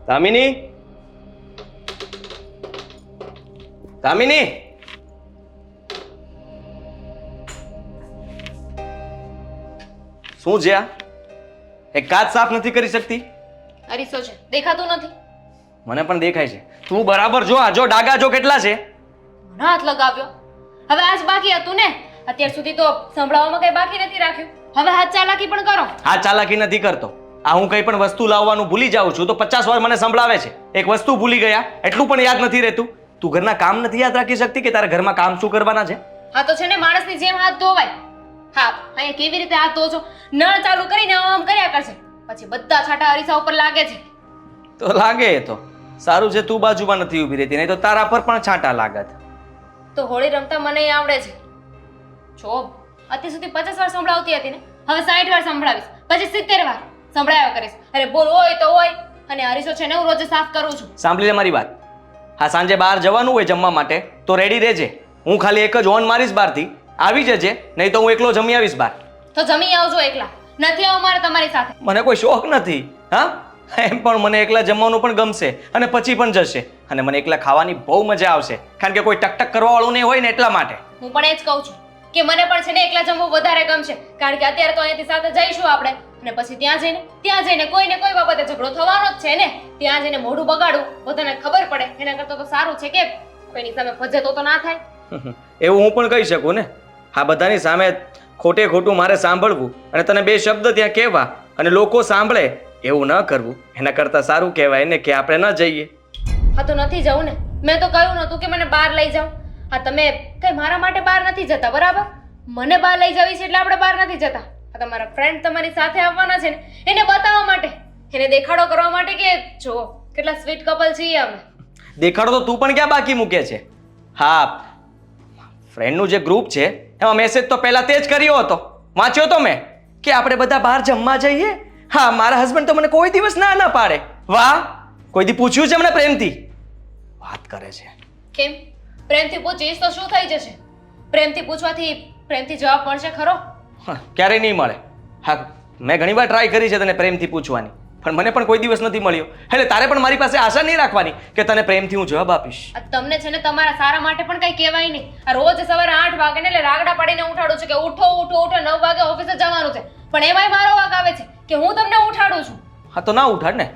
દામિની, દામિની, શું છે આ? એક કાચ સાફ નથી કરી શકતી? અરીસો છે, દેખાતું નથી? મને પણ દેખાય છે. તું બરાબર જો, આ જો ડાઘા જો કેટલા છે. મને હાથ લગાવ્યો. હવે આજ બાકી હતું ને? અત્યાર સુધી તો સંભળાવવામાં કઈ બાકી નથી રાખ્યું. હવે હાથ ચાલાકી પણ કરો. હા, ચાલાકી નથી કરતો. આ હું કઈ પણ વસ્તુ લાવવાનું ભૂલી જાઉં છું તો 50 વાર મને સંભળાવે છે. એક વસ્તુ ભૂલી ગયા એટલું પણ યાદ નથી રહેતું. તું ઘરના કામ નથી યાદ રાખી શકતી કે તારા ઘરમાં કામ શું કરવાના છે? હા તો છે ને, માણસની જેમ હાથ ધોવાય. હા, અહીંયા કેવી રીતે હાથ ધો છો? નળ ચાલુ કરીને આમ કર્યા કરશે, પછી બધા છાંટા અરીસા ઉપર લાગે છે. તો લાગે તો સારું છે, તું બાજુમાં નથી ઊભી રહેતી, નહીં તો તારા પર પણ છાંટા લાગત. તો હોળી રમતા મને આવડે છે. જો અત્યાર સુધી 50 વાર સંભળાવતી હતી ને, હવે 60 વાર સંભળાવીશ, પછી 70 વાર સંભળાવ્યા કરીશ. અરે બોલ હોય તો હોય. અને અરીસો છે ને હું રોજ સાફ કરું છું. સાંભળી લે મારી વાત. હા, સાંજે બહાર જવાનું હોય જમવા માટે તો રેડી રહેજે. હું ખાલી એક જ ઓન મારીશ બહારથી, આવી જજે, નહીં તો હું એકલો જમી આવીશ બહાર. તો જમી આવજો એકલા, નથી આવું મારે તમારી સાથે. મને કોઈ શોખ નથી. હા, એમ પણ મને એકલા જમવાનું પણ ગમશે અને પછી પણ જશે. અને મને એકલા ખાવાની બહુ મજા આવશે, કારણ કે કોઈ ટકટક કરવા વાળું નહીં હોય ને એટલા માટે. હું પણ એ જ કહું છું કે મને પણ છે ને એકલા જમવું વધારે ગમશે, કારણ કે અત્યારે તો અહીંયાથી સાથે જઈશું આપણે, અને પછી ત્યાં જઈને કોઈને કોઈ બાબતે ઝઘડો થવાનો જ છે ને. ત્યાં જઈને મોઢું બગાડવું, બધાને ખબર પડે, એના કરતાં તો સારું છે કે કોઈની સામે ફજેતો તો ના થાય. એવું હું પણ કહી શકું ને. હા, બધાની સામે ખોટે ખોટું મારે સાંભળવું અને તને બે શબ્દ ત્યાં કહેવા અને લોકો સાંભળે એવું ન કરવું, એના કરતાં સારું કહેવાય ને કે આપણે ન જઈએ. હા તો નથી જવું ને. મેં તો કહ્યું નતું કે મને બહાર લઈ જાઓ. હા, તમે કઈ મારા માટે બહાર નથી જતા, બરાબર? મને બહાર લઈ જવી છે એટલે આપણે બહાર નથી જતા. આ તમારા ફ્રેન્ડ તમારી સાથે આવવાના છે ને, એને બતાવવા માટે, એને દેખાડો કરવા માટે કે જો કેટલા સ્વીટ કપલ છીએ અમે. દેખાડો તો તું પણ ક્યાં બાકી મૂકે છે? હા, ફ્રેન્ડનું જે ગ્રુપ છે એમાં મેસેજ તો પહેલા તે જ કર્યો હતો, વાંચ્યો તો મેં કે આપણે બધા બહાર જમવા જઈએ. હા, મારા હસબન્ડ તો મને કોઈ દિવસ ના પાડે. વાહ, કોઈ દી પૂછ્યું છે મને પ્રેમથી? વાત કરે છે. કેમ? પ્રેમથી પૂછીશ તો શું થઈ જશે? પ્રેમથી પૂછવાથી પ્રેમથી જવાબ મળશે ખરો? ક્યારેય નહીં મળે. હા, મેં ઘણી વાર ટ્રાય કરી છે તને પ્રેમથી પૂછવાની, પણ મને પણ કોઈ દિવસ નથી મળ્યો. એટલે તારે પણ મારી પાસે આશા નહીં રાખવાની કે તને પ્રેમથી હું જવાબ આપીશ. આ તમને છે ને તમારા સારા માટે પણ કઈ કહેવાય નહીં. આ રોજ સવારે 8 વાગે ને એટલે રાગડા પાડીને ઉઠાડું છું કે ઉઠો ઉઠો ઉઠો, 9 વાગે ઓફિસે જવાનું છે, પણ એમાંય મારો વાક આવે છે કે હું તમને ઉઠાડું છું. હા, તો ના ઉઠાડ ને.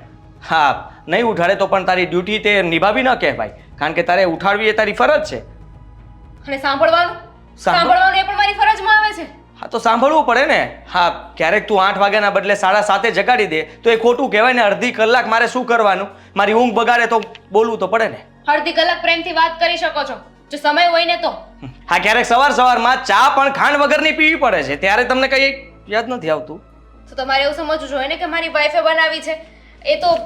હા, નહીં ઉઠાડે તો પણ તારી ડ્યુટી તે નિભાવી ન કહેવાય, કારણ કે તારે ઉઠાડવી એ તારી ફરજ છે. અને સાંભળવાનું એ પણ મારી ફરજમાં આવે છે. હા, તો સાંભળવું પડે ને. હા, ક્યારેક તું 8 વાગ્યાના બદલે 7:30 જગાડી દે તો એ ખોટું કહેવાય ને. અડધી કલાક મારે શું કરવાનું? મારી ઊંઘ બગાડે તો બોલવું તો પડે ને. અડધી કલાક પ્રેમથી વાત કરી શકો છો જો સમય હોય ને તો. હા, ક્યારેક સવારમાં ચા પણ ખાંડ વગરની પીવી પડે છે, ત્યારે તમને કઈ યાદ નથી આવતું? તો તમારે એવું સમજવું જોઈએ ને કે મારી વાઈફે બનાવી છે, એ તો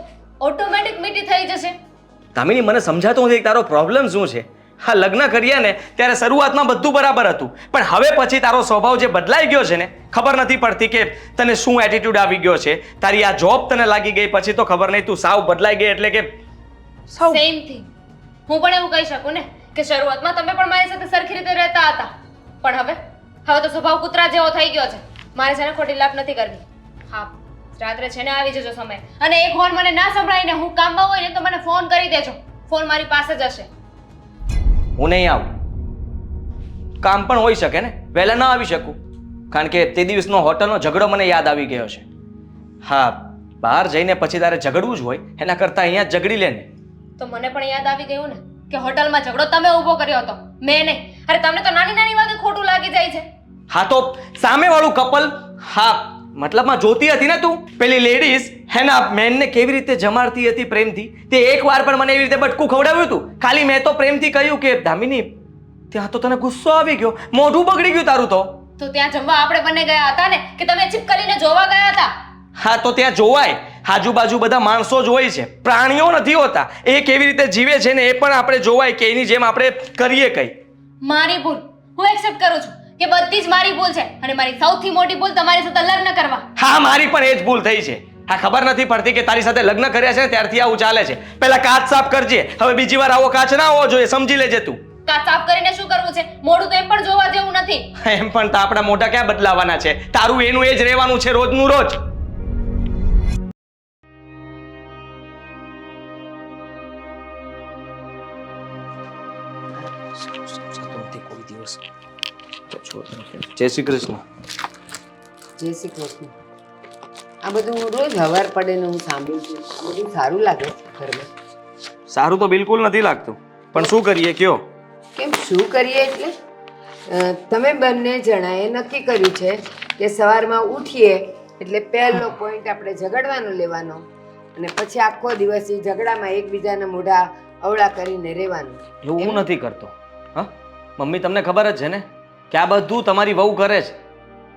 ઓટોમેટિક મીઠી થઈ જશે. દામિની, મને સમજાતું નથી તારો પ્રોબ્લેમ શું છે. હા, લગ્ન કર્યા ને ત્યારે શરૂઆતમાં બધું બરાબર હતું, પણ હવે પછી તારો સ્વભાવ જે બદલાઈ ગયો છે ને, ખબર નથી પડતી કે તને શું એટીટ્યુડ આવી ગયો છે. તારી આ જોબ તને લાગી ગઈ પછી તો ખબર નહીં તું સાવ બદલાઈ ગઈ, એટલે કે સાવ સેમ થિંગ. હું પણ એવું કહી શકું ને કે શરૂઆતમાં તમે પણ મારી સાથે સરખી રીતે રહેતા હતા, પણ હવે તો સ્વભાવ કૂતરા જેવો થઈ ગયો છે. મારે છે ને ખોટી લાપ નથી કરવી. હા, રાત્રે છે ને આવી જજો સમય, અને એક ફોન મને ના સંભળાય ને હું કામમાં હોય ને તો મને ફોન કરી દેજો. ફોન મારી પાસે જ હશે. હું નહીં આવું. કામ પણ હોઈ શકે ને, વહેલા ન આવી શકું, કારણ કે તે દિવસનો હોટલનો ઝઘડો મને યાદ આવી ગયો છે. હા, બહાર જઈને પછી તારે ઝઘડવું જ હોય એના કરતાં અહીંયા જ ઝઘડી લે ને. તો મને પણ યાદ આવી ગયું ને કે હોટલમાં ઝઘડો તમે ઊભો કર્યો હતો, મેં નહીં. અરે તમને તો નાની નાની વાતે ખોટું લાગી જાય છે. હા, તો સામેવાળું કપલ, હા મતલબમાં જોતી હતી ને તું, પેલી લેડીઝ હેના મેનને કેવી રીતે જમાડતી હતી પ્રેમથી, તે એકવાર પણ મને એવી રીતે બટકું ખવડાવ્યું હતું. ખાલી મેં તો પ્રેમથી કહ્યું કે દામિની, ત્યાં તો તને ગુસ્સો આવી ગયો, મોઢું બગડી ગયું તારું. તો ત્યાં જમવા આપણે બંને ગયા હતા ને કે તમે ચીપ કરીને જોવા ગયા હતા? હા, તો ત્યાં જોવાય, આજુબાજુ બધા માણસો જ હોય છે, પ્રાણીઓ નથી હોતા. એ કેવી રીતે જીવે છે ને એ પણ આપણે જોવાય કે એની જેમ આપણે કરીએ કઈ. મારી ભૂલ હું એક્સેપ્ટ કરું છું કે બધી જ મારી ભૂલ છે, અને મારી સૌથી મોટી ભૂલ તમારી સાથે લગ્ન કરવા. હા, મારી પણ એ જ ભૂલ થઈ છે. હા, ખબર નથી પડતી કે તારી સાથે લગ્ન કર્યા છે ને ત્યારથી આવું ચાલે છે. પહેલા કાચ સાફ કરજે, હવે બીજી વાર આવો કાચ ના આવવો જોઈએ, સમજી લેજે તું. કાચ સાફ કરીને શું કરવું છે? મોઢું તો એમ પણ જોવા જેવું નથી. એમ પણ આપણા મોઢા ક્યાં બદલાવાના છે? તારું એનું એ જ રહેવાનું છે રોજનું રોજ. જય શ્રી કૃષ્ણ. જય શ્રી કૃષ્ણ. આ બધું હું રોજ હવાર પડે ને હું સાંભળું છું. આ બધું સારું લાગે છે ઘરમાં? સારું તો બિલકુલ નથી લાગતું, પણ શું કરીએ કયો? કેમ શું કરીએ એટલે તમે બંને જણાએ નક્કી કર્યું છે કે સવારમાં ઉઠીએ એટલે પહેલો પોઈન્ટ આપણે ઝઘડવાનો લેવાનો અને પછી આખો દિવસ એ ઝઘડામાં એકબીજાના મોઢા અવળા કરીને રહેવાનું. એવું હું નથી કરતો. હા મમ્મી, તમને ખબર જ છે ને કે આ બધું તમારી વહુ કરે છે.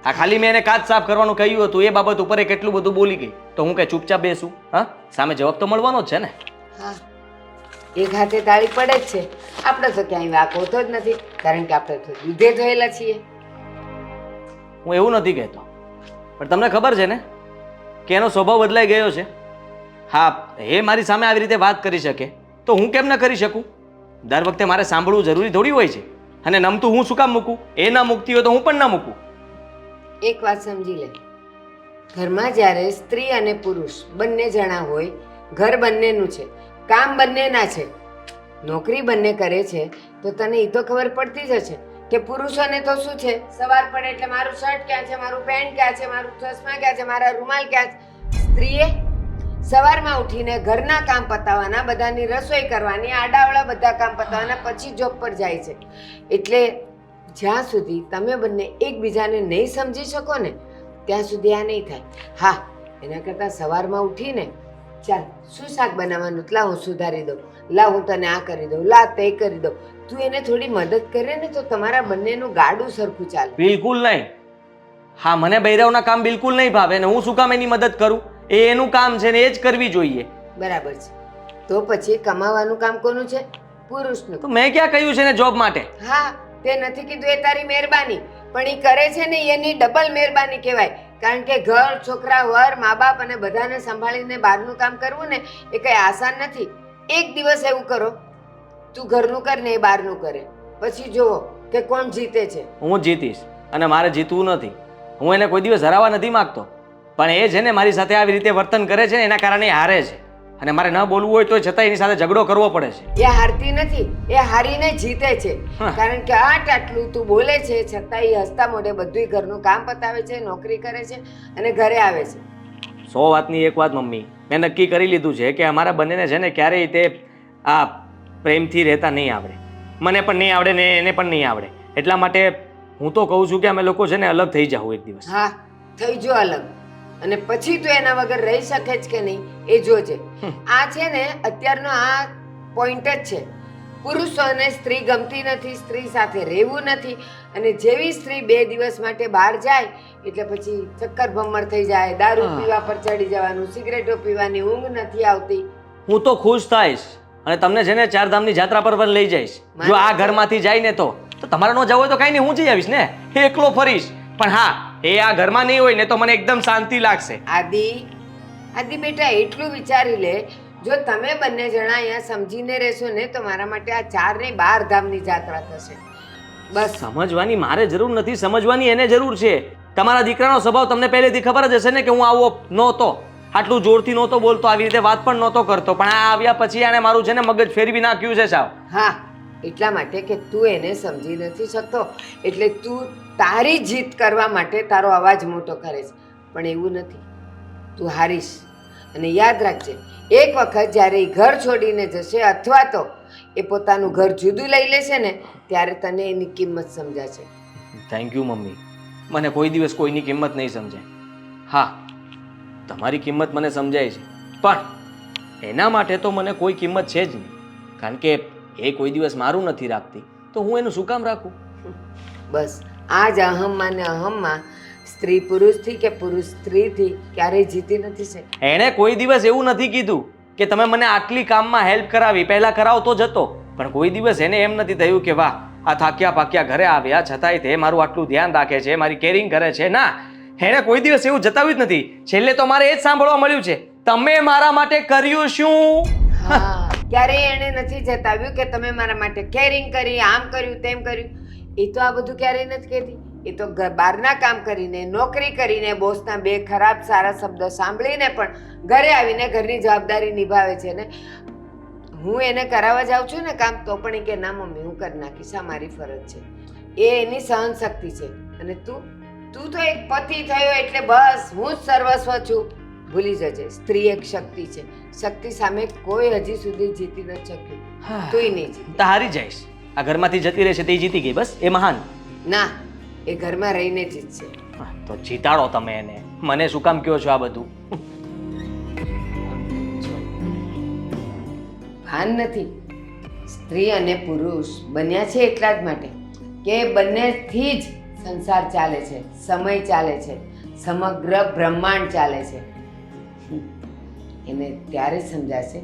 આ ખાલી મેં એને કાચ સાફ કરવાનું કહ્યું હતું, એ બાબત ઉપર એ કેટલું બધું બોલી ગઈ, તો હું કઈ ચૂપચાપ બેસું? હા, સામે જવાબ તો મળવાનો જ છે ને. હા, એક હાથે તાળી પડે જ છે. આપણે તો ક્યાંય વાંક હોતો જ નથી, કારણ કે આપણે તો દૂધે જોયેલા છીએ. હું એવું નથી કહેતો, પણ તમને ખબર છે ને કે એનો સ્વભાવ બદલાઈ ગયો છે. હા, એ મારી સામે આવી રીતે વાત કરી શકે તો હું કેમ ન કરી શકું? દર વખતે મારે સાંભળવું જરૂરી થોડી હોય છે. અને નમતું હું શું કામ મૂકું? એ ના મૂકતી હોય તો હું પણ ના મૂકું. એક વાત સમજી લે, ઘરમાં જ્યારે સ્ત્રી અને પુરુષ બંને જણા હોય, ઘર બંનેનું છે, કામ બંનેના છે, નોકરી બંને કરે છે, તો તને એ તો ખબર પડતી જ હશે કે પુરુષોને તો શું છે, સવાર પડે એટલે મારું શર્ટ ક્યાં છે, મારું પેન્ટ ક્યાં છે, મારું ચશ્મા ક્યાં છે, મારા રૂમાલ ક્યાં છે. સ્ત્રીએ સવારમાં ઉઠીને ઘરના કામ પતાવવાના, બધાની રસોઈ કરવાની, આડાવડા બધા કામ પતાવવાના, પછી જોબ પર જાય છે. એટલે જ્યાં સુધી તમે બંને એકબીજાને નહીં સમજી શકો ને ત્યાં સુધી આ નહીં થાય. હા, એના કરતાં સવારમાં ઉઠીને ચાલ શું શાક બનાવવાનું, લા હું સુધારી દઉં, લા હું તને આ કરી દઉં, લા તે કરી દઉં, તું એને થોડી મદદ કરે ને તો તમારા બંનેનું ગાડું સરખું ચાલે. બિલકુલ નહીં. હા, મને બૈરાવના કામ બિલકુલ નહીં ભાવે ને હું શું કામ એની મદદ કરું? એ એનું કામ છે ને એ જ કરવી જોઈએ. બરાબર છે. તો પછી કમાવાનું કામ કોનું છે? પુરુષનું. તો મેં ક્યાં કહ્યું છે ને જોબ માટે? હા, તે નથી કીધું એ તારી મહેરબાની, પણ એ કરે છે ને એની ડબલ મહેરબાની કહેવાય. કારણ કે ઘર, છોકરા, વર, મા બાપ અને બધાને સંભાળીને બહારનું કામ કરવું ને એ કંઈ આસાન નથી. એક દિવસ એવું કરો, તું ઘરનું કર ને એ બહારનું કરે, પછી જુઓ કે કોણ જીતે છે. હું જીતીશ અને મારે જીતવું નથી. હું એને કોઈ દિવસ હરાવવા નથી માંગતો, પણ એ છે ને મારી સાથે આવી રીતે વર્તન કરે છે ને એના કારણે એ હારે છે. અને મારે ન બોલવું હોય તો છતાં એની સાથે ઝઘડો કરવો પડે છે. એ હારતી નથી, એ હારીને જીતે છે. કારણ કે આટલું તું બોલે છે છતાં એ હસતા મોઢે બધું ઘરનું કામ પતાવે છે, નોકરી કરે છે અને ઘરે આવે છે. 100 વાતની એક વાત મમ્મી, મેં નક્કી કરી લીધું છે કે અમારા બંનેને છે ને ક્યારેય તે આ પ્રેમથી રહેતા નહીં આવડે. મને પણ નહીં આવડે ને એને પણ નહીં આવડે. એટલા માટે હું તો કહું છું કે અમે લોકો છે ને અલગ થઈ જાવ એક દિવસ. હા, થઈ જો અલગ, અને પછી તું એના વગર રહી શકે જ કે નહીં એ જોજે. આ છે ને અત્યારનો આ પોઈન્ટ જ છે. પુરુષોને સ્ત્રી ગમતી નથી, સ્ત્રી સાથે રહેવું નથી, અને જેવી સ્ત્રી 2 દિવસ માટે બહાર જાય એટલે પછી ચક્કર ભમર થઈ જાય, દારૂ પીવા પર ચડી જવાનું, સિગરેટો પીવાની, ઊંઘ નથી આવતી. હું તો ખુશ થઈશ અને તમને છે ને 4 ધામની જાત્રા પર પણ લઈ જઈશ. જો આ ઘરમાંથી જાય ને તો તમારે ન જવું હોય તો કઈ નહીં, હું જઈ આવીશ ને, એકલો ફરીશ. પણ હા, એ આ ઘરમાં નહીં હોય ને તો મને એકદમ શાંતિ લાગશે. આદિ બેટા, એટલું વિચારી લે, જો તમે બંને જણા અહીંયા સમજીને રહેશો ને તો મારા માટે આ 4 નહીં 12 ધામની જાત્રા થશે. બસ સમજવાની મારે જરૂર નથી, સમજવાની એને જરૂર છે. તમારા દીકરાનો સ્વભાવ તમને પહેલેથી ખબર જ હશે ને કે હું આવો નહોતો, આટલું જોરથી નહોતો બોલતો, આવી રીતે વાત પણ નહોતો કરતો, પણ આ આવ્યા પછી આને મારું છે ને મગજ ફેરવી નાખ્યું છે સાવ. હા, એટલા માટે કે તું એને સમજી નથી શકતો એટલે તું તારી જીત કરવા માટે તારો અવાજ મોટો કરે છે, પણ એવું નથી. તું હારીશ. અને યાદ રાખજે, એક વખત જ્યારે એ ઘર છોડીને જશે અથવા તો એ પોતાનું ઘર જુદું લઈ લેશે ને ત્યારે તને એની કિંમત સમજાશે. થેન્ક યુ મમ્મી, મને કોઈ દિવસ કોઈની કિંમત નહીં સમજાય. હા, તમારી કિંમત મને સમજાય છે, પણ એના માટે તો મને કોઈ કિંમત છે જ નહીં. કારણ કે એ કોઈ દિવસ મારું નથી રાખતી તો હું એનું શું કામ રાખું? બસ આ જ અહમમાં ને અહમમાં સ્ત્રી પુરુષથી કે પુરુષ સ્ત્રીથી ક્યારેય જીતી નથી શકતી. એણે કોઈ દિવસ એવું નથી કીધું કે તમે મને આટલી કામમાં હેલ્પ કરાવી, પહેલા કરાવતો જતો, પણ કોઈ દિવસ એને એમ નથી થયું કે વાહ આ થાક્યા પાક્યા ઘરે આવ્યા છતાંય તે મારું આટલું ધ્યાન રાખે છે, મારી કેરિંગ કરે છે. ના, એણે કોઈ દિવસ એવું જતાવ્યું જ નથી. છેલ્લે તો મારે એ જ સાંભળવા મળ્યું છે, તમે મારા માટે કર્યું શું? હા, ક્યારેય એણે નથી જતાવ્યું કે તમે મારા માટે કેરિંગ કરી, આમ કર્યું, તેમ કર્યું. એ તો આ બધું ક્યારેય નથી કહેતી. એ તો બહારના કામ કરીને, નોકરી કરીને, બોસના 2 ખરાબ સારા શબ્દો સાંભળીને પણ ઘરે આવીને ઘરની જવાબદારી નિભાવે છે ને. હું એને કરાવવા જાઉં છું ને કામ તો પણ એ કે ના મમ્મી હું કરી નાખીશ, આ મારી ફરજ છે. એ એની સહનશક્તિ છે, અને તું તો એક પતિ થયો એટલે બસ હું જ સર્વસ્વ છું. ભૂલી જજે, સ્ત્રી એક શક્તિ છે. શક્તિ સામે કોઈ હજી સુધી જીતી નથી શક્યું. તુંય નહીં જીતી. તો હારી જઈશ. આ ઘરમાંથી જતી રહેશે તે જીતી ગઈ, બસ એ મહાન. ના, એ ઘરમાં રહીને જીતશે. હા, તો જીતાડો તમે એને. મને શું કામ કહો છો આ બધું? ભાન નથી. સ્ત્રી અને પુરુષ બન્યા છે એટલા જ માટે કે બંનેથી જ સંસાર ચાલે છે, સમય ચાલે છે, સમગ્ર બ્રહ્માંડ ચાલે છે. એને ત્યારે સમજાશે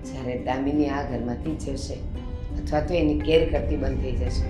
જ્યારે દામિની આ ઘરમાંથી જશે અથવા તો એની કેર કરતી બંધ થઈ જશે.